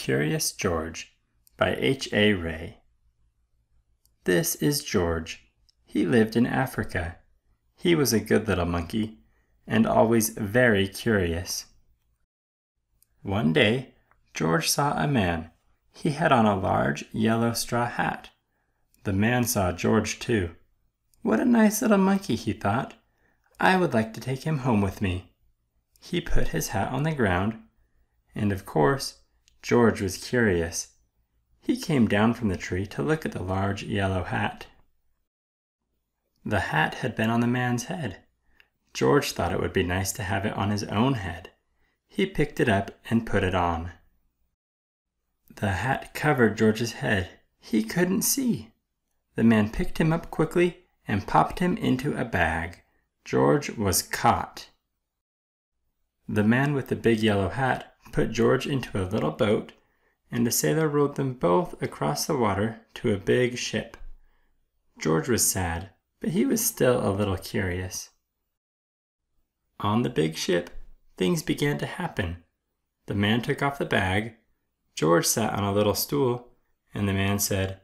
Curious George by H.A. Ray. This is George. He lived in Africa. He was a good little monkey and always very curious. One day, George saw a man. He had on a large yellow straw hat. The man saw George too. What a nice little monkey, he thought. I would like to take him home with me. He put his hat on the ground, and of course, George was curious. He came down from the tree to look at the large yellow hat. The hat had been on the man's head. George thought it would be nice to have it on his own head. He picked it up and put it on. The hat covered George's head. He couldn't see. The man picked him up quickly and popped him into a bag. George was caught. The man with the big yellow hat put George into a little boat, and a sailor rowed them both across the water to a big ship. George was sad, but he was still a little curious. On the big ship, things began to happen. The man took off the bag, George sat on a little stool, and the man said,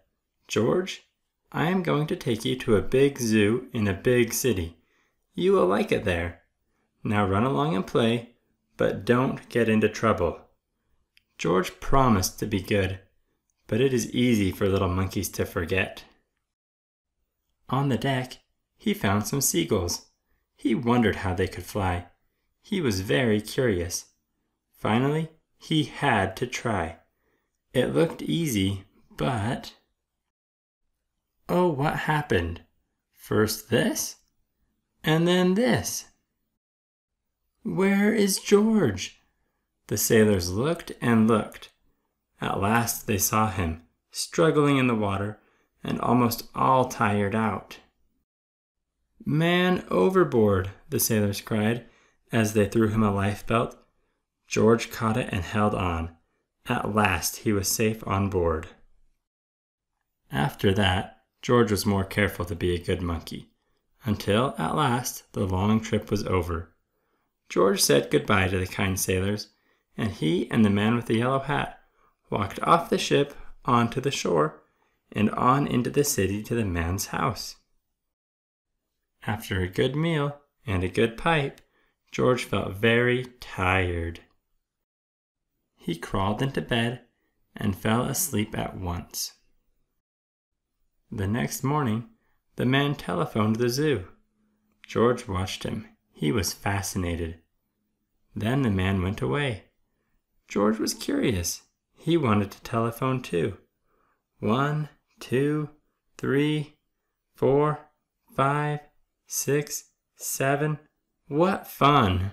"George, I am going to take you to a big zoo in a big city. You will like it there. Now run along and play, but don't get into trouble." George promised to be good, but it is easy for little monkeys to forget. On the deck, he found some seagulls. He wondered how they could fly. He was very curious. Finally, he had to try. It looked easy, but... Oh, what happened? First this, and then this. Where is George? The sailors looked and looked. At last they saw him, struggling in the water and almost all tired out. "Man overboard!" the sailors cried as they threw him a lifebelt. George caught it and held on. At last he was safe on board. After that, George was more careful to be a good monkey, until at last the long trip was over. George said goodbye to the kind sailors, and he and the man with the yellow hat walked off the ship onto the shore and on into the city to the man's house. After a good meal and a good pipe, George felt very tired. He crawled into bed and fell asleep at once. The next morning, the man telephoned the zoo. George watched him. He was fascinated. Then the man went away. George was curious. He wanted to telephone too. 1, 2, 3, 4, 5, 6, 7. What fun!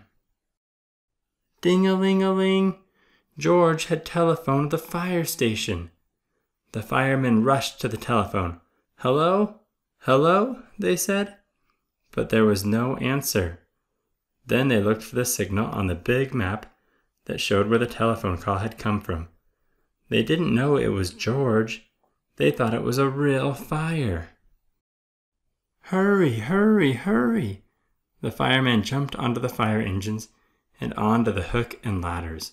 Ding-a-ling-a-ling! George had telephoned the fire station. The firemen rushed to the telephone. "Hello? Hello?" they said. But there was no answer. Then they looked for the signal on the big map that showed where the telephone call had come from. They didn't know it was George. They thought it was a real fire. "Hurry, hurry, hurry!" The firemen jumped onto the fire engines and onto the hook and ladders.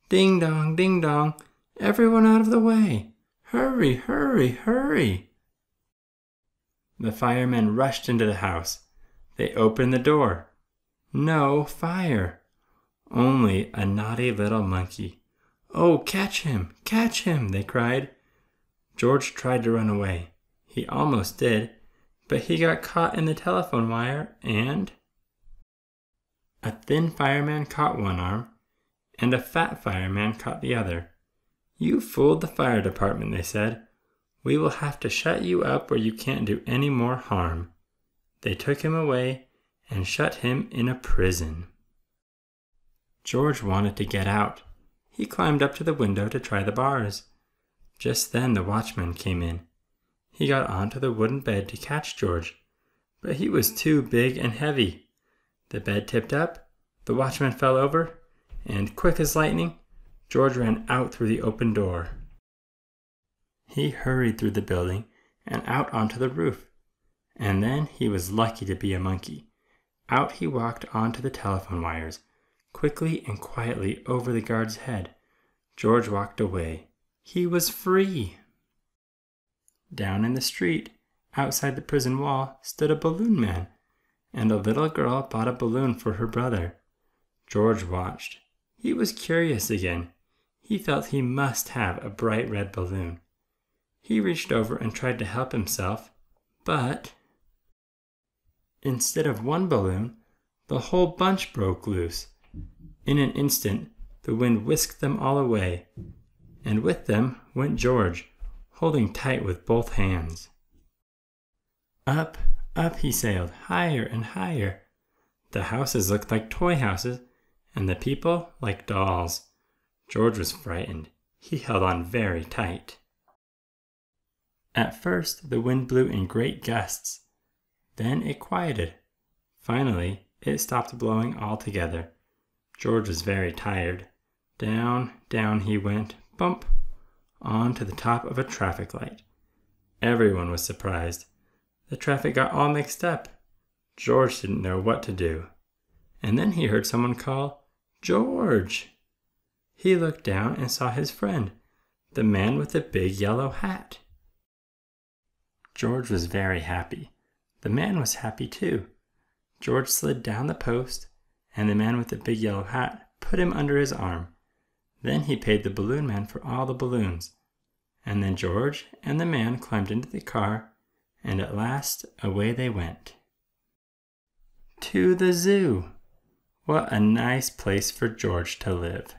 "Ding dong, ding dong! Everyone out of the way! Hurry, hurry, hurry!" The firemen rushed into the house. They opened the door. No fire. Only a naughty little monkey. "Oh, catch him! Catch him!" they cried. George tried to run away. He almost did, but he got caught in the telephone wire and... A thin fireman caught one arm, and a fat fireman caught the other. "You fooled the fire department," they said. "We will have to shut you up where you can't do any more harm." They took him away and shut him in a prison. George wanted to get out. He climbed up to the window to try the bars. Just then the watchman came in. He got onto the wooden bed to catch George, but he was too big and heavy. The bed tipped up, the watchman fell over, and quick as lightning, George ran out through the open door. He hurried through the building and out onto the roof, and then he was lucky to be a monkey. Out he walked onto the telephone wires, quickly and quietly over the guard's head. George walked away. He was free. Down in the street, outside the prison wall, stood a balloon man, and a little girl bought a balloon for her brother. George watched. He was curious again. He felt he must have a bright red balloon. He reached over and tried to help himself, but instead of one balloon, the whole bunch broke loose. In an instant, the wind whisked them all away, and with them went George, holding tight with both hands. Up, up he sailed, higher and higher. The houses looked like toy houses, and the people like dolls. George was frightened. He held on very tight. At first, the wind blew in great gusts. Then it quieted. Finally, it stopped blowing altogether. George was very tired. Down, down he went, bump, on to the top of a traffic light. Everyone was surprised. The traffic got all mixed up. George didn't know what to do. And then he heard someone call, "George!" He looked down and saw his friend, the man with the big yellow hat. George was very happy. The man was happy too. George slid down the post, and the man with the big yellow hat put him under his arm. Then he paid the balloon man for all the balloons. And then George and the man climbed into the car, and at last away they went. To the zoo! What a nice place for George to live.